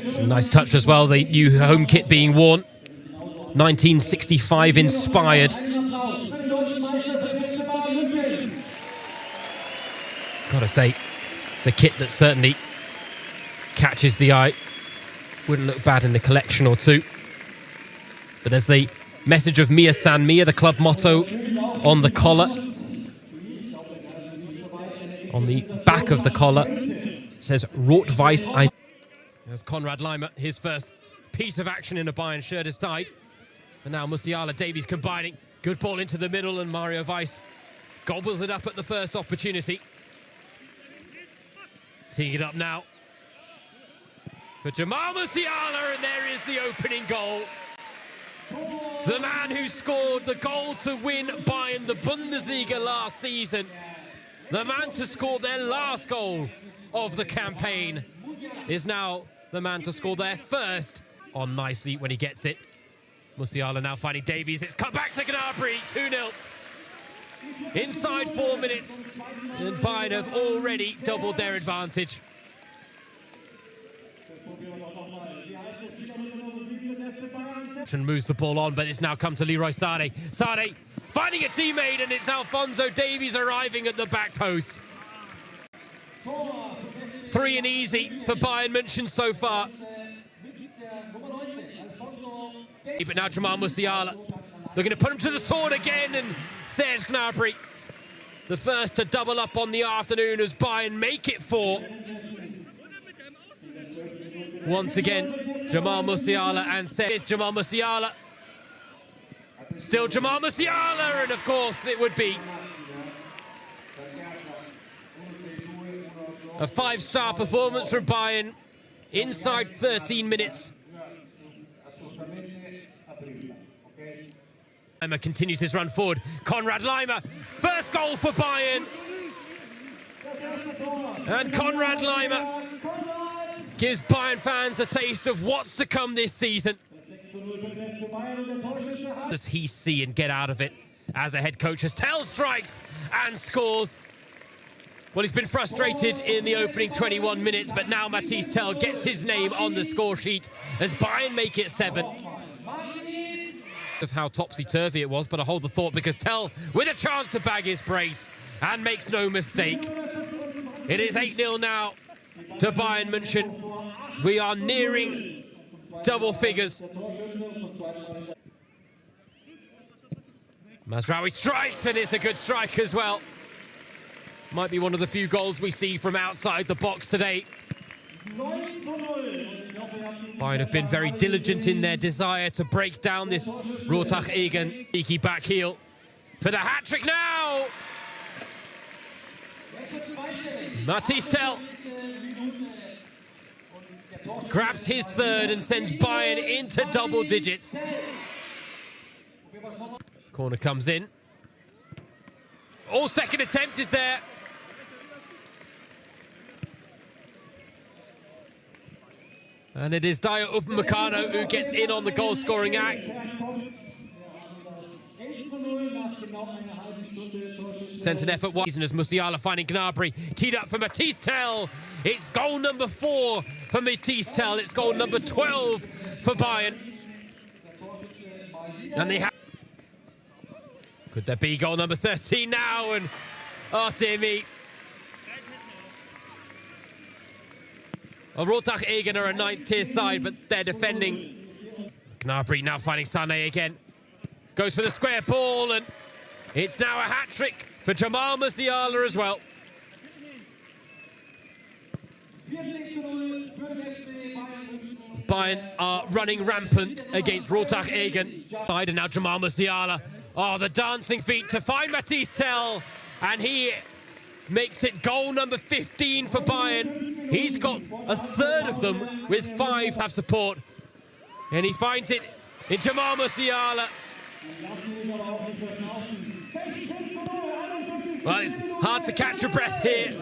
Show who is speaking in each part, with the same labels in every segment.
Speaker 1: Nice touch as well, the new home kit being worn. 1965 inspired. Gotta say, it's a kit that certainly catches the eye. Wouldn't look bad in the collection or two. But there's the message of Mia San Mia, the club motto, on the collar. On the back of the collar, it says Rot-Weiß ein. There's Konrad Leimer, his first piece of action in a Bayern shirt is tied. And now Musiala, Davies combining. Good ball into the middle, and Mario Weiss gobbles it up at the first opportunity. Teeing it up now for Jamal Musiala, and there is the opening goal. The man who scored the goal to win Bayern the Bundesliga last season. The man to score their last goal of the campaign is now the man to score their first. On nicely when he gets it. Musiala now finding Davies. It's cut back to Gnabry, 2-0. Inside 4 minutes, and Bayern have already doubled their advantage. And moves the ball on, but it's now come to Leroy Sané. Sané finding a teammate, and it's Alphonso Davies arriving at the back post. 3 and easy for Bayern München so far. But now Jamal Musiala looking to put him to the sword again, and Serge Gnabry, the first to double up on the afternoon as Bayern make it 4. Once again, Jamal Musiala and Serge. Jamal Musiala. Still Jamal Musiala, and of course it would be a 5-star performance from Bayern inside 13 minutes. Leimer continues his run forward. Konrad Leimer, first goal for Bayern. And Konrad Leimer gives Bayern fans a taste of what's to come this season. Does he see and get out of it as a head coach as Tell strikes and scores? Well, he's been frustrated in the opening 21 minutes, but now Mathys Tell gets his name on the score sheet as Bayern make it 7. Of how topsy-turvy it was, but I hold the thought because Tell with a chance to bag his brace and makes no mistake. It is 8-0 now to Bayern München. We are nearing double figures. Mazraoui strikes, and it's a good strike as well. Might be one of the few goals we see from outside the box today. Bayern have been very diligent in their desire to break down this Rottach Egern. Cheeky back heel for the hat-trick now. Mathys Tell grabs his third and sends Bayern into double digits. Corner comes in. Second attempt is there. And it is Dayot Upamecano who gets in on the goal-scoring act. Sent an effort wide as Musiala finding Gnabry. Teed up for Mathys Tell. It's goal number 4 for Mathys Tell. It's goal number 12 for Bayern. And they have... Could there be goal number 13 now? And oh dear me. Well, Rottach Egern are a 9th-tier side, but they're defending. Gnabry now finding Sané again. Goes for the square ball, and it's now a hat-trick for Jamal Musiala as well. Bayern are running rampant against Rottach Egern. And now Jamal Musiala. Oh, the dancing feet to find Mathys Tell, and he makes it goal number 15 for Bayern. He's got a third of them with 5 have support. And he finds it in Jamal Musiala. Well, it's hard to catch your breath here.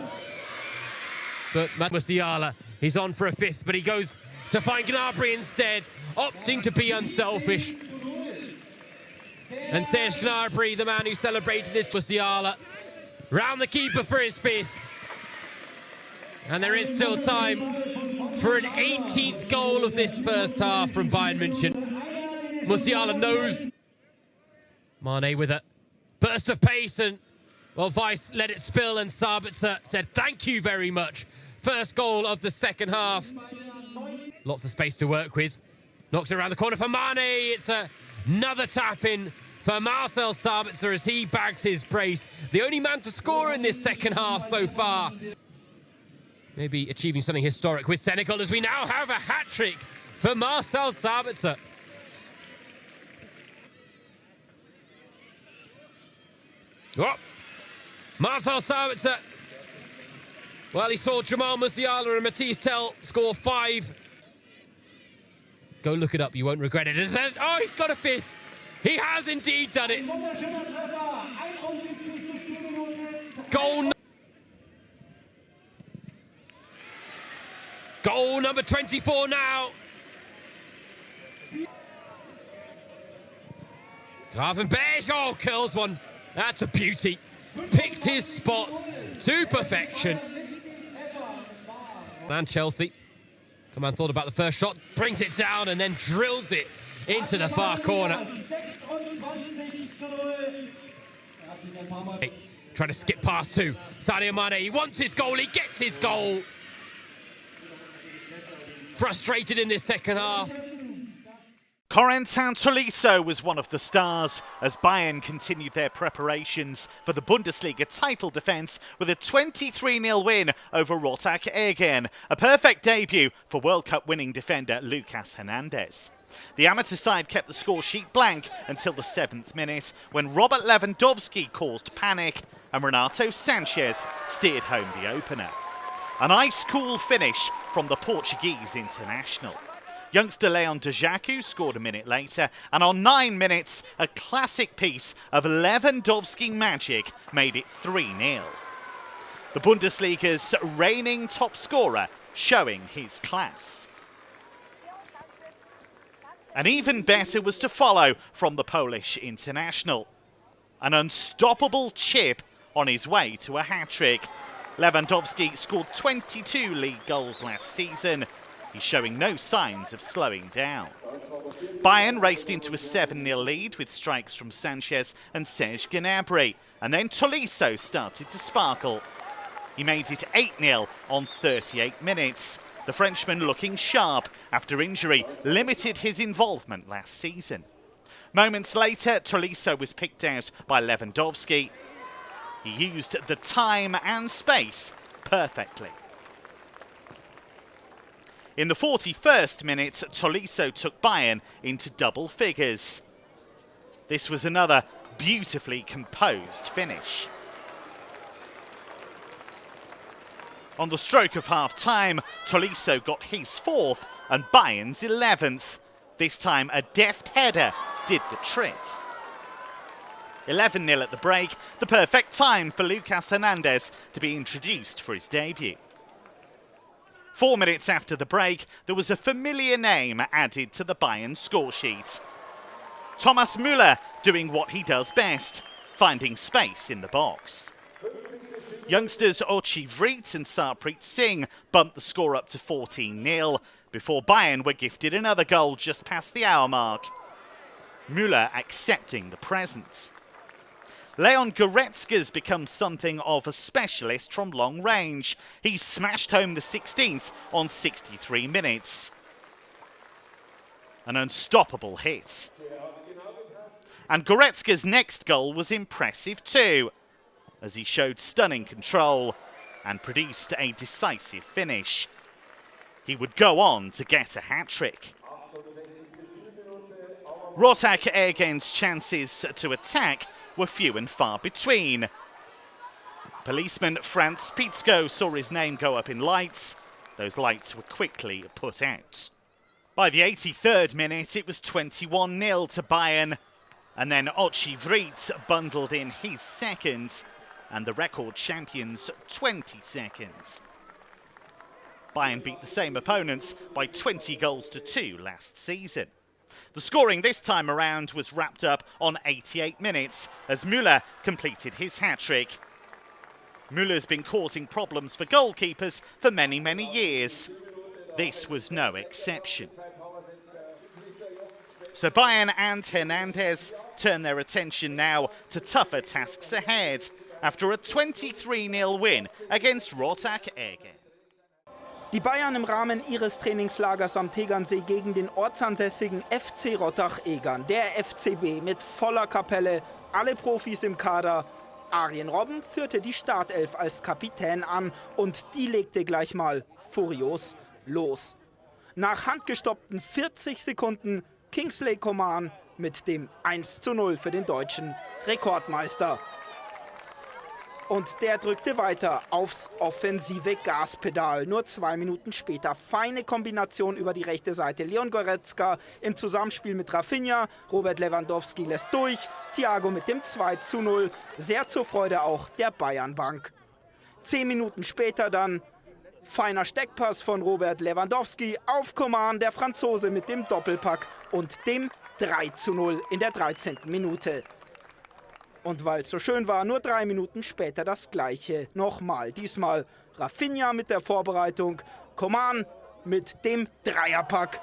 Speaker 1: But Musiala, he's on for a 5th, but he goes to find Gnabry instead, opting to be unselfish. And Serge Gnabry, the man who celebrated his Musiala, round the keeper for his 5th. And there is still time for an 18th goal of this first half from Bayern München. Musiala knows. Mane with a burst of pace, and well, Weiss let it spill, and Sabitzer said thank you very much. First goal of the second half. Lots of space to work with. Knocks it around the corner for Mane. It's another tap in for Marcel Sabitzer as he bags his brace. The only man to score in this second half so far. Maybe achieving something historic with Senegal, as we now have a hat-trick for Marcel Sabitzer. Oh, Marcel Sabitzer. Well, he saw Jamal Musiala and Matisse Tell score 5. Go look it up, you won't regret it. Oh, he's got a 5th. He has indeed done it. Goal number 24 now. Gravenberch, oh, curls one. That's a beauty. Picked his spot to perfection. And Chelsea. Come on, thought about the first shot, brings it down and then drills it into the far corner. Trying to skip past two. Sadio Mane, he wants his goal, he gets his goal. Frustrated in this second half.
Speaker 2: Corentin Tolisso was one of the stars as Bayern continued their preparations for the Bundesliga title defence with a 23-0 win over Rottach Egern, a perfect debut for World Cup winning defender Lucas Hernandez. The amateur side kept the score sheet blank until the 7th minute when Robert Lewandowski caused panic and Renato Sanchez steered home the opener. An ice-cool finish from the Portuguese international. Youngster Leon Djaku scored a minute later, and on 9 minutes, a classic piece of Lewandowski magic made it 3-0. The Bundesliga's reigning top scorer showing his class. And even better was to follow from the Polish international. An unstoppable chip on his way to a hat-trick. Lewandowski scored 22 league goals last season. He's showing no signs of slowing down. Bayern raced into a 7-0 lead with strikes from Sanchez and Serge Gnabry, and then Tolisso started to sparkle. He made it 8-0 on 38 minutes. The Frenchman, looking sharp after injury, limited his involvement last season. Moments later, Tolisso was picked out by Lewandowski. He used the time and space perfectly. In the 41st minute, Tolisso took Bayern into double figures. This was another beautifully composed finish. On the stroke of half-time, Tolisso got his 4th and Bayern's 11th. This time, a deft header did the trick. 11-0 at the break, the perfect time for Lucas Hernandez to be introduced for his debut. 4 minutes after the break, there was a familiar name added to the Bayern score sheet. Thomas Müller doing what he does best, finding space in the box. Youngsters Ochi Vrit and Sarpreet Singh bumped the score up to 14-0 before Bayern were gifted another goal just past the hour mark. Müller accepting the present. Leon Goretzka's become something of a specialist from long range. He smashed home the 16th on 63 minutes. An unstoppable hit. And Goretzka's next goal was impressive too, as he showed stunning control and produced a decisive finish. He would go on to get a hat-trick. Rottach Egern's chances to attack were few and far between. Policeman Franz Pitzko saw his name go up in lights. Those lights were quickly put out. By the 83rd minute, it was 21-0 to Bayern. And then Ochi Vrit bundled in his second, and the record champions 20 seconds. Bayern beat the same opponents by 20 goals to 2 last season. The scoring this time around was wrapped up on 88 minutes as Müller completed his hat-trick. Müller's been causing problems for goalkeepers for many, many years. this was no exception. So Bayern and Hernandez turn their attention now to tougher tasks ahead after a 23-0 win against Rottach Egern.
Speaker 3: Die Bayern im Rahmen ihres Trainingslagers am Tegernsee gegen den ortsansässigen FC Rottach Egern. Der FCB mit voller Kapelle, alle Profis im Kader. Arjen Robben führte die Startelf als Kapitän an und die legte gleich mal furios los. Nach handgestoppten 40 Sekunden Kingsley Coman mit dem 1:0 für den deutschen Rekordmeister. Und der drückte weiter aufs offensive Gaspedal. Nur 2 Minuten später feine Kombination über die rechte Seite. Leon Goretzka im Zusammenspiel mit Rafinha. Robert Lewandowski lässt durch. Thiago mit dem 2:0. Sehr zur Freude auch der Bayernbank. 10 Minuten später dann feiner Steckpass von Robert Lewandowski auf Coman, der Franzose mit dem Doppelpack und dem 3:0 in der 13. Minute. Und weil es so schön war, nur 3 Minuten später das Gleiche nochmal. Diesmal Rafinha mit der Vorbereitung, Coman mit dem Dreierpack.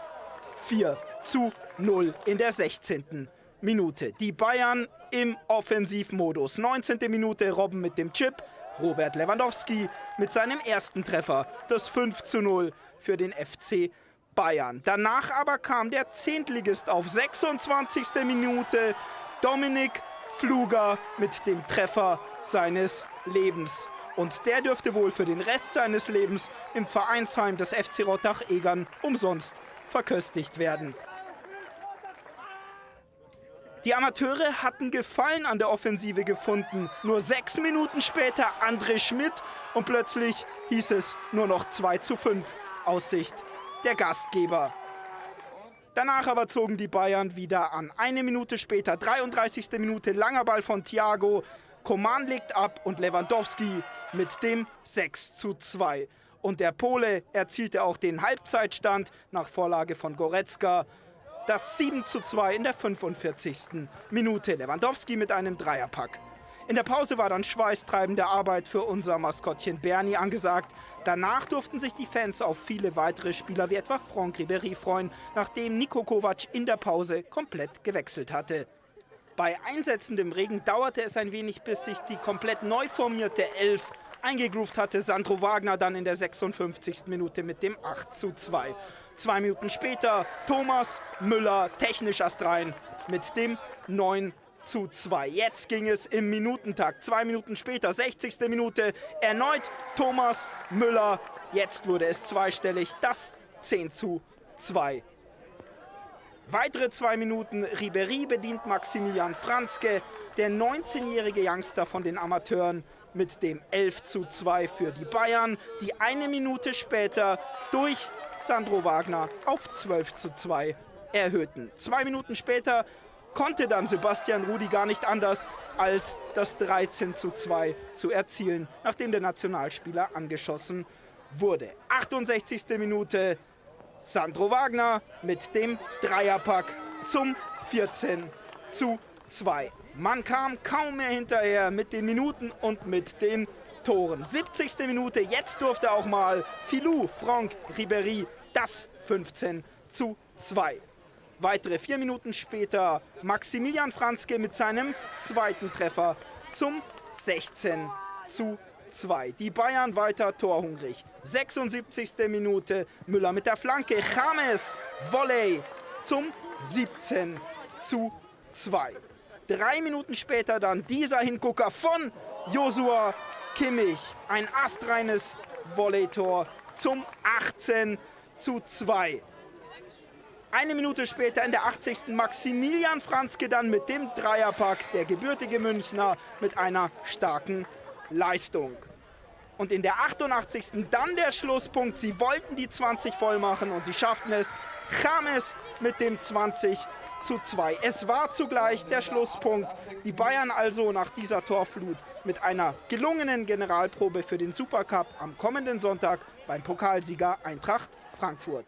Speaker 3: 4:0 in der 16. Minute. Die Bayern im Offensivmodus. 19. Minute Robben mit dem Chip, Robert Lewandowski mit seinem ersten Treffer. Das 5:0 für den FC Bayern. Danach aber kam der Zehntligist auf 26. Minute. Dominik Fluger mit dem Treffer seines Lebens. Und der dürfte wohl für den Rest seines Lebens im Vereinsheim des FC Rottach Egern umsonst verköstigt werden. Die Amateure hatten Gefallen an der Offensive gefunden. Nur 6 Minuten später André Schmidt und plötzlich hieß es nur noch 2:5 aus Sicht der Gastgeber. Danach aber zogen die Bayern wieder an. 1 Minute später, 33. Minute, langer Ball von Thiago. Coman legt ab und Lewandowski mit dem 6:2. Und der Pole erzielte auch den Halbzeitstand nach Vorlage von Goretzka. Das 7:2 in der 45. Minute. Lewandowski mit einem Dreierpack. In der Pause war dann schweißtreibende Arbeit für unser Maskottchen Bernie angesagt. Danach durften sich die Fans auf viele weitere Spieler wie etwa Franck Ribéry freuen, nachdem Niko Kovac in der Pause komplett gewechselt hatte. Bei einsetzendem Regen dauerte es ein wenig, bis sich die komplett neu formierte Elf eingegroovt hatte. Sandro Wagner dann in der 56. Minute mit dem 8:2. 2 Minuten später Thomas Müller technisch astrein mit dem 9:2. Jetzt ging es im Minutentakt. 2 Minuten später, 60. Minute, erneut Thomas Müller. Jetzt wurde es zweistellig, das 10:2. Weitere 2 Minuten, Ribéry bedient Maximilian Franzke, der 19-jährige Youngster von den Amateuren mit dem 11:2 für die Bayern, die 1 Minute später durch Sandro Wagner auf 12:2 erhöhten. 2 Minuten später konnte dann Sebastian Rudi gar nicht anders, als das 13:2 zu erzielen, nachdem der Nationalspieler angeschossen wurde. 68. Minute, Sandro Wagner mit dem Dreierpack zum 14:2. Man kam kaum mehr hinterher mit den Minuten und mit den Toren. 70. Minute, jetzt durfte auch mal Filou Franck Ribéry das 15:2. Weitere 4 Minuten später Maximilian Franzke mit seinem zweiten Treffer zum 16:2. Die Bayern weiter torhungrig. 76. Minute, Müller mit der Flanke, James Volley zum 17:2. 3 Minuten später dann dieser Hingucker von Joshua Kimmich. Ein astreines Volleytor zum 18:2. 1 Minute später in der 80. Maximilian Franzke dann mit dem Dreierpack, der gebürtige Münchner mit einer starken Leistung. Und in der 88. dann der Schlusspunkt. Sie wollten die 20 voll machen und sie schafften es. James mit dem 20:2. Es war zugleich der Schlusspunkt. Die Bayern also nach dieser Torflut mit einer gelungenen Generalprobe für den Supercup am kommenden Sonntag beim Pokalsieger Eintracht Frankfurt.